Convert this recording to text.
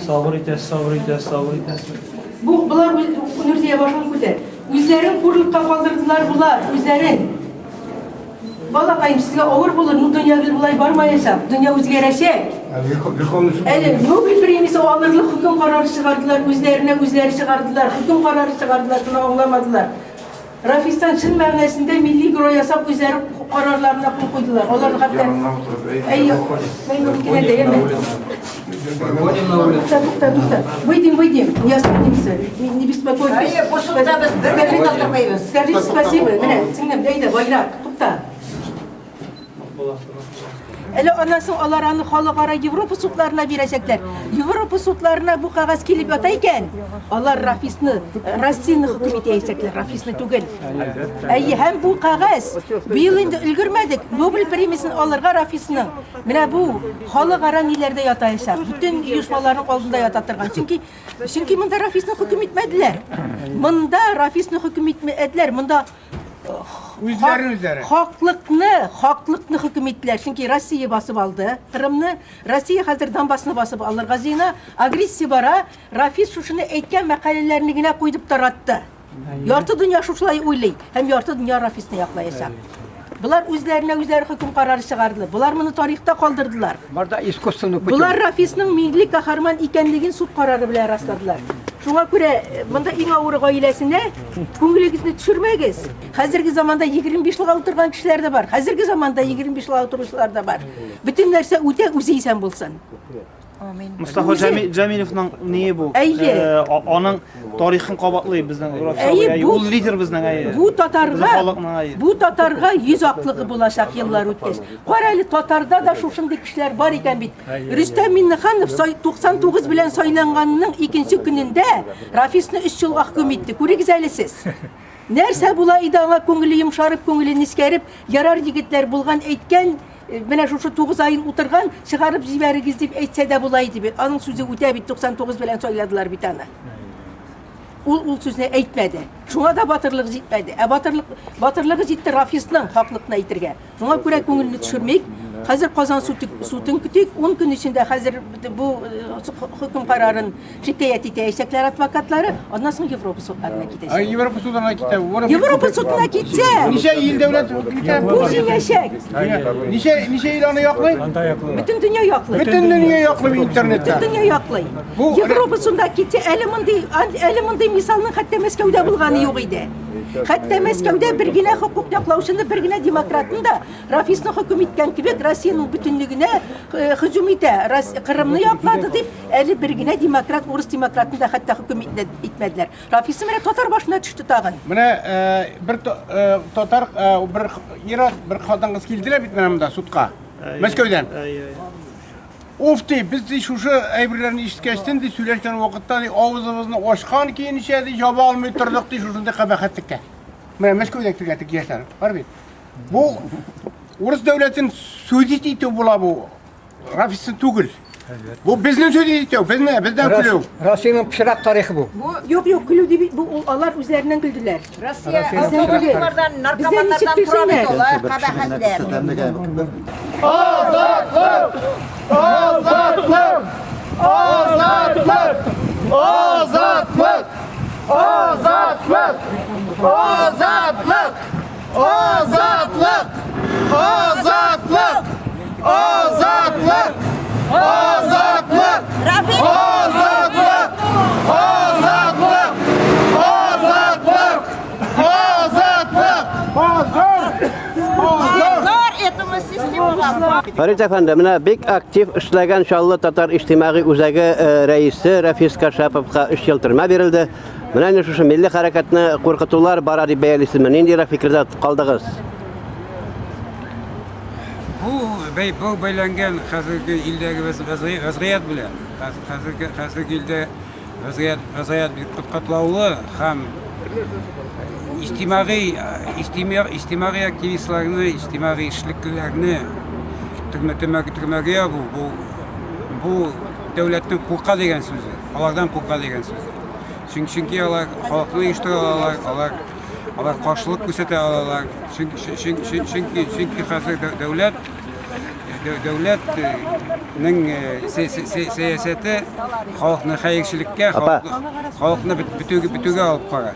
Sabır itəsiz, sabır itəsiz, sabır itəsiz. Bunlar üniversiteye başını kötü. Üzlerin kurulukta kaldırdılar bunlar, üzlerin. Valla kayım size ağır bulur, bu dünya bir bulay varmayacak, dünya özgerecek. Nobel premisi o alırlık hüküm kararı çıkardılar, üzerleri çıkardılar, hüküm kararı çıkardılar, bunu anlamadılar. Rafistan çın məğnəsində milli güro yasab üzeri kararlarına kul koydular. Onlar hatta... Ben onu yine deyemem. Выйдем, я останемся. Не беспокойтесь. Скажите спасибо. Deydi, bayrak, tukta. Ondan sonra onların halkara Avrupa sudlarına verecekler. Avrupa sudlarına bu kağıt gelip yatayken onlar Rusya'nın hükümeti edecekler, Rafis'ni tugel. Hem bu kağıt bir yılında ülgürmedik. Nobel premisini alırga Rafis'nin. Mine bu halkara nelerde yatayacak. Bütün uyuşmaların altında yatattırgan. Çünkü bunda Rafis'ni hüküm etmediler. Bunda Rafis'ni hüküm etmediler. Bunda Haklıkны hüküm ettiler. Çünkü Rusya basıp aldı. Kırım'ını Rusya hazırdan basını basıp alır. Gazina agresiya bara. Rafis şuşunu etken mekalelerini yine koyup tarattı. Yartı dünya şuşlayı oylay. Hem yartı dünya Rafis'ni yaklayacak. Bunlar üzerine hüküm kararı çıkardılar. Bunlar bunu tarihte kaldırdılar. Bunlar Rafis'nin milli kahraman ikenligin sud kararı bile rastladılar. Şuna göre bunda en ağır ailesine köngülünüzü düşürmeyiz. Hazırki zamanda 25 yıl oturgan kişiler de var. Hazırki zamanda 25 yıl oturuşlar da var. Bütün nerse öte uzaysan bulsun. Mustafa Cemilov'ның neyi bu? Onun tarixini qabatlayıb bizden. Ul lider bizden. Bu Tatarga yüz aklığı bulaşak yıllar ötkeş. Qaraylı Tatarda da şuşunday kişiler var iken bit. Rüstem Minnixanov 99 bilen saylanganının ikinci gününde Rafis'ni 3 yılga hüküm etti. Kurigiz aylisiz. Nerse bula idana köngülü yumşarıp köngülü niskerip yarar yigitler bulgan etken Mene şu 9 ayın oturgan çıkarıp jiberigiz deyip etse de bulaydı bir. Onun sözü öte bit 99 bilen söyladılar bir tane. Ul sözüne etmedi. Şuna da batırlık zitmedi. Batırlığı zitti Rafis'nin haklılıkına itirge. Şuna göre köngülünü düşürmek. Hazır Kazan sutun kütük. 10 gün içinde hazır bu hüküm kararın şikayet edecekler advokatları. Ondan sonra Avrupa sudlarına gidecek. Avrupa sudlarına gidecek. Avrupa sudlarına gidecek. Nice il devlet Bu yaşak. Nice ilanı yaklayın. Bütün dünya yaklayın. Bütün dünya yaklayın internette. Bütün dünya yaklayın. Avrupa sudlarına gidecek. Elementi misalının hatta Moskov'da bulganı yok idi. Hatta Moskov'da birgine hukuk yaklaşında birgine demokratın da Rafis'ni hüküm etken gibi Rusya'nın bütünlüğüne hücum ete, Kırım'ını yakladı deyip eli birgine demokrat, Rus demokratını da hatta hüküm etmediler. Rafis'in bile Tatar başına düştü tağın. Mine bir Tatar, bir kadın kız geldiler bitmenimde sudka. Moskov'dan. Ofti biz de şu evrelerini işitkeşten de söylerken vakitte ağzımızını açkan ki nişedi cevap almayı tırdık de şurada kabahattık ki. Mene Moskov'daki tüketik gençler. Var bir. Bu Rus devletin sözü itiyor bula bu. Rafis'in tugul. Bu bizden sözü itiyor. Bizden külüyor. Rusya'nın pişirak tarihi bu. Yok külüyor değil. Bu onlar üzerinden güldüler. Rusya azınlıklardan, narkomanlardan prof ediyorlar. Kabahatler. Azatlık! Azatlık! Azatlık! Azatlık! Azatlık! Azatlık! Azatlık! Azatlık! Azatlık! Azatlık! Rafis! Azatlık! Azatlık! Azatlık! Azatlık! Zor etimiz sistemi var. Farid Efendi, mine bek aktif işleyen Şallı Tatar İçtimai Uzagi reisi Rafis Kashapov'a 3 yıl türme verildi. Mine şu milli hareketini korkutular barari beyelisizmi. Nendire fikirde kaldınız? Bu baylangan hazırki ildagi vaziyat bilan hazırki ilde vaziyat bir qatlovli ham ijtimoiy aktivistlarni, ijtimoiy ishliklarni turmaga bu davlatdan qo'rqa degan so'zi, ulardan qo'rqa degan so'zi. Chunki ular xalqni uyushtiradilar, ular qarshilik ko'rsata oladilar. Chunki hozir davlat дәүләтнең сәясәте халыкны хәерчелеккә, халыкны битүгә алып бара.